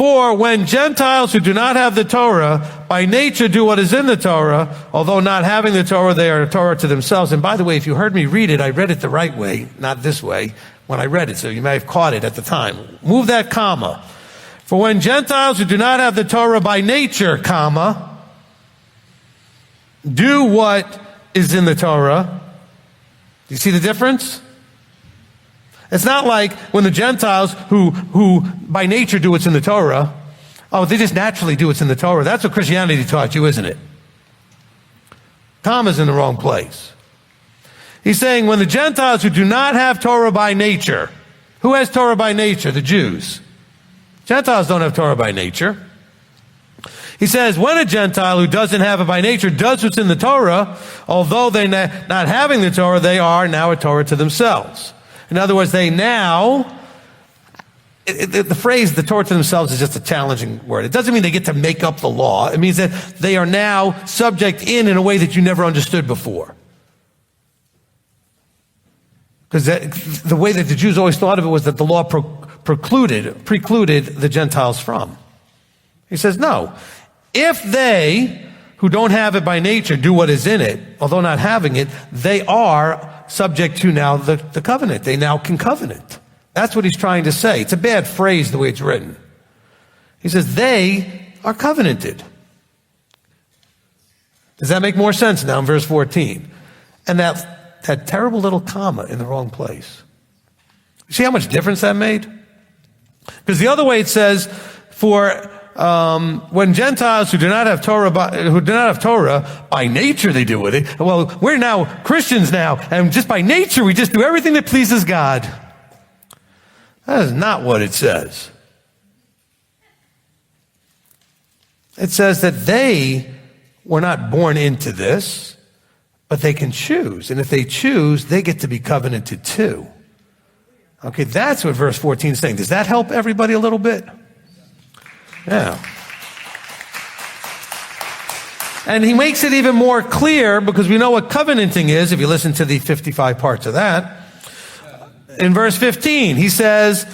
For when Gentiles who do not have the Torah by nature do what is in the Torah, although not having the Torah, they are a Torah to themselves. And by the way, if you heard me read it, I read it the right way, not this way, when I read it, so you may have caught it at the time. Move that comma. For when Gentiles who do not have the Torah by nature, comma, do what is in the Torah. Do you see the difference? It's not like when the Gentiles who by nature do what's in the Torah, oh, they just naturally do what's in the Torah. That's what Christianity taught you, isn't it? Comma's in the wrong place. He's saying when the Gentiles who do not have Torah by nature, who has Torah by nature? The Jews. Gentiles don't have Torah by nature. He says, when a Gentile who doesn't have it by nature does what's in the Torah, although they're not having the Torah, they are now a Torah to themselves. In other words, they now, the phrase, the Torah to themselves, is just a challenging word. It doesn't mean they get to make up the law. It means that they are now subject in a way that you never understood before. Because the way that the Jews always thought of it was that the law precluded the Gentiles from. He says, no. If they, who don't have it by nature, do what is in it, although not having it, they are subject to now the covenant. They now can covenant. That's what he's trying to say. It's a bad phrase the way it's written. He says, they are covenanted. Does that make more sense now in verse 14? And that terrible little comma in the wrong place. See how much difference that made? Because the other way it says, for when Gentiles who do not have Torah by nature they do with it. Well, we're now Christians now, and just by nature we just do everything that pleases God. That is not what it says. It says that they were not born into this, but they can choose. And if they choose, they get to be covenanted too. Okay, that's what verse 14 is saying. Does that help everybody a little bit? Yeah. And he makes it even more clear because we know what covenanting is if you listen to the 55 parts of that. In verse 15, he says,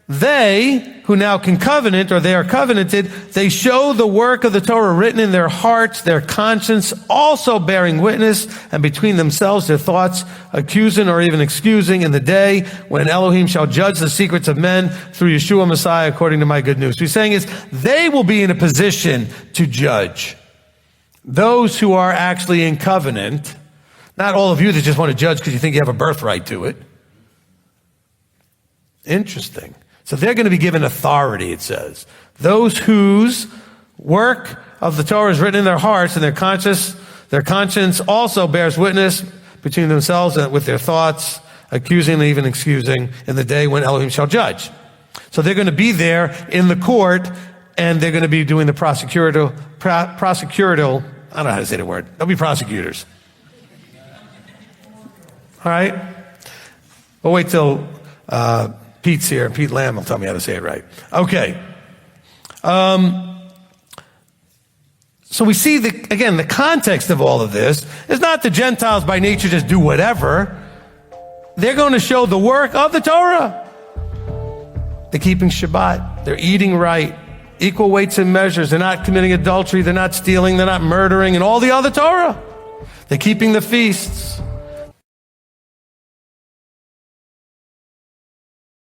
they who now can covenant, or they are covenanted, they show the work of the Torah written in their hearts, their conscience also bearing witness, and between themselves their thoughts accusing or even excusing in the day when Elohim shall judge the secrets of men through Yeshua Messiah according to my good news. So he's saying is they will be in a position to judge those who are actually in covenant, not all of you that just want to judge because you think you have a birthright to it. Interesting. So they're going to be given authority, it says. Those whose work of the Torah is written in their hearts and their conscience also bears witness between themselves and with their thoughts, accusing and even excusing in the day when Elohim shall judge. So they're going to be there in the court and they're going to be doing the prosecutorial, I don't know how to say the word. They'll be prosecutors. All right? We'll wait till Pete's here. Pete Lamb will tell me how to say it right. Okay. So we see, again, the context of all of this is not the Gentiles by nature just do whatever. They're going to show the work of the Torah. They're keeping Shabbat. They're eating right. Equal weights and measures. They're not committing adultery. They're not stealing. They're not murdering and all the other Torah. They're keeping the feasts.